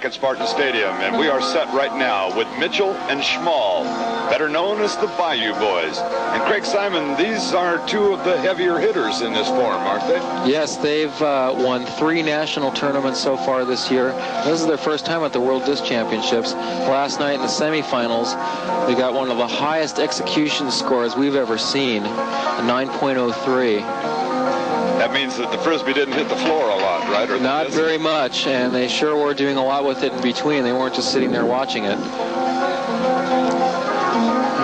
back at Spartan Stadium, and we are set right now with Mitchell and Schmal, better known as the Bayou Boys. And Craig Simon, these are two of the heavier hitters in this form, aren't they? Yes, they've won 3 national tournaments so far this year. This is their first time at the World Disc Championships. Last night in the semifinals, they got one of the highest execution scores we've ever seen, a 9.03. That means that the Frisbee didn't hit the floor a lot, right? Or not very much, and they sure were doing a lot with it in between. They weren't just sitting there watching it. You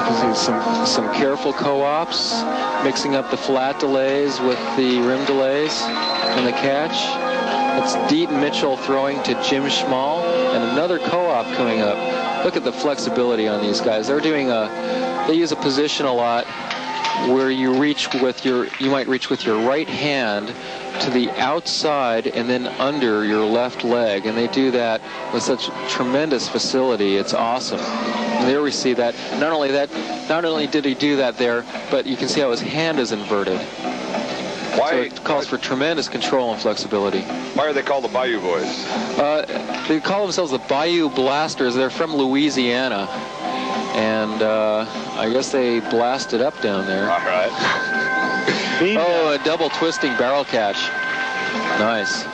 can see some careful co-ops, mixing up the flat delays with the rim delays and the catch. It's Deaton Mitchell throwing to Jim Schmal, and another co-op coming up. Look at the flexibility on these guys. They're doing they use a position a lot where you might reach with your right hand to the outside and then under your left leg, and they do that with such tremendous facility. It's awesome. And there we see that. Not only did he do that there, but you can see how his hand is inverted. So it calls for tremendous control and flexibility. Why are they called the Bayou Boys? They call themselves the Bayou Blasters. They're from Louisiana. And I guess they blasted up down there. All right. Oh, a double twisting barrel catch. Nice.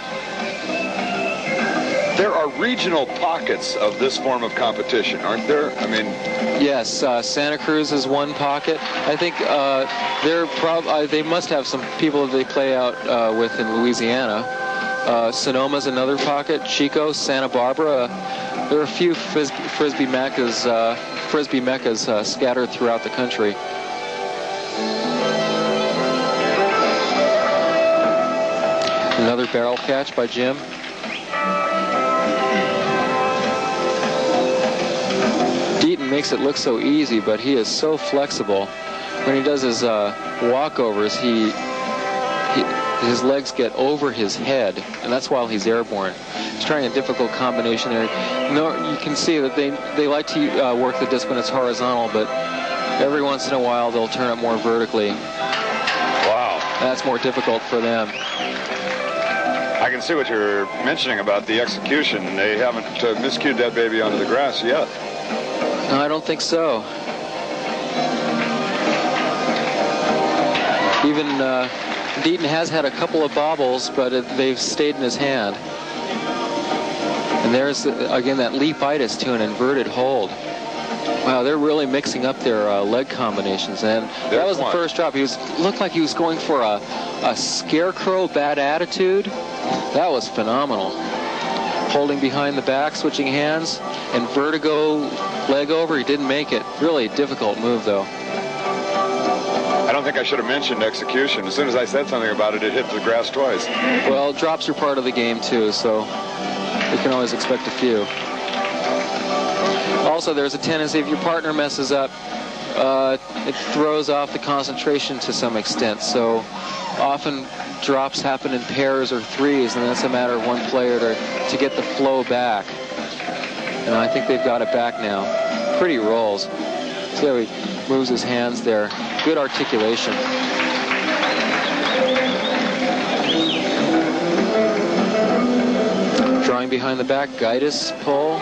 There are regional pockets of this form of competition, aren't there? I mean... Yes, Santa Cruz is one pocket. I think they must have some people that they play out with in Louisiana. Sonoma's another pocket. Chico, Santa Barbara. There are a few Frisbee meccas scattered throughout the country. Another barrel catch by Jim. Deaton makes it look so easy, but he is so flexible. When he does his walkovers, his legs get over his head, and that's while he's airborne. He's trying a difficult combination there. You can see that they like to work the disc when it's horizontal, but every once in a while they'll turn it more vertically. Wow. That's more difficult for them. I can see what you're mentioning about the execution. They haven't miscued that baby onto the grass yet. No, I don't think so. Even Deaton has had a couple of bobbles, but they've stayed in his hand. And there's, again, that leapitis to an inverted hold. Wow, they're really mixing up their leg combinations. And that was the first drop. Looked like he was going for a scarecrow bad attitude. That was phenomenal. Holding behind the back, switching hands, and vertigo leg over. He didn't make it. Really difficult move, though. I don't think I should have mentioned execution. As soon as I said something about it, it hit the grass twice. Well, drops are part of the game, too, so you can always expect a few. Also, there's a tendency, if your partner messes up, it throws off the concentration to some extent. So often drops happen in pairs or threes, and that's a matter of one player to get the flow back. And I think they've got it back now. Pretty rolls. See how he moves his hands there. Good articulation. Drawing behind the back, Gaitis pull.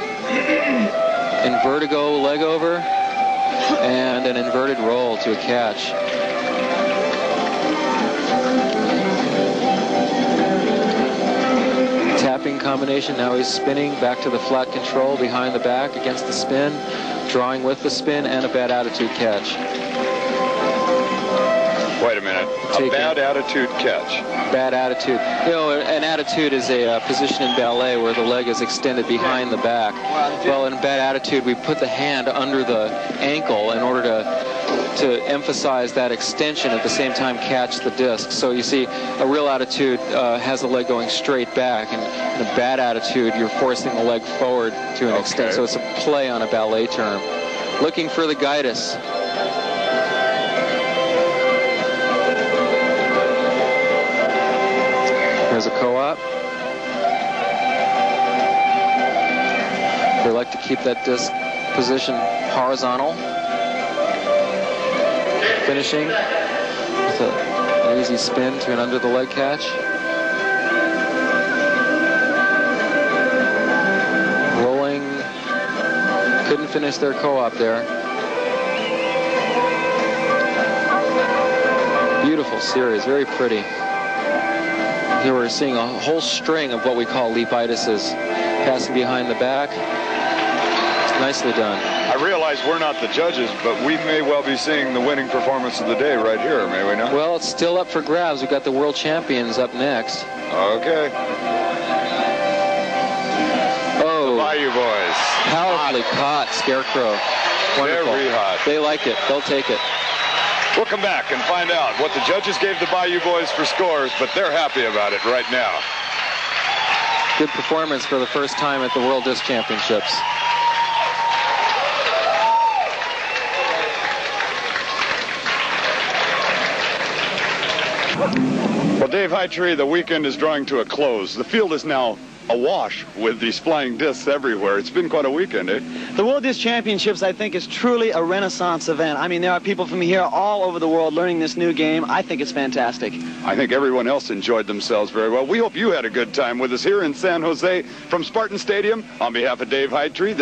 Invertigo leg over. And an inverted roll to a catch. Tapping combination. Now he's spinning back to the flat control behind the back against the spin. Drawing with the spin and a bad attitude catch. Wait a minute. A bad attitude catch. Bad attitude. You know, an attitude is a position in ballet where the leg is extended behind the back. Well, in bad attitude, we put the hand under the ankle in order to emphasize that extension, at the same time catch the disc. So you see, a real attitude has the leg going straight back, and in a bad attitude, you're forcing the leg forward to an extent. So it's a play on a ballet term. Looking for the Gaitis. There's a co-op. They like to keep that disc position horizontal. Finishing with an easy spin to an under the leg catch. finish their co-op there. Beautiful series, very pretty. Here we're seeing a whole string of what we call leapitis, passing behind the back. It's nicely done. I realize we're not the judges, but we may well be seeing the winning performance of the day right here, may we not? Well, it's still up for grabs. We've got the world champions up next. Okay. Oh, the Bayou Boys. Powerfully caught, Scarecrow. Wonderful. Very hot. They like it. They'll take it. We'll come back and find out what the judges gave the Bayou Boys for scores, but they're happy about it right now. Good performance for the first time at the World Disc Championships. Well, Dave Hightree, the weekend is drawing to a close. The field is now awash with these flying discs everywhere. It's been quite a weekend, eh? The World Disc Championships, I think, is truly a Renaissance event. I mean, there are people from here all over the world learning this new game. I think it's fantastic. I think everyone else enjoyed themselves very well. We hope you had a good time with us here in San Jose from Spartan Stadium. On behalf of Dave Hightree,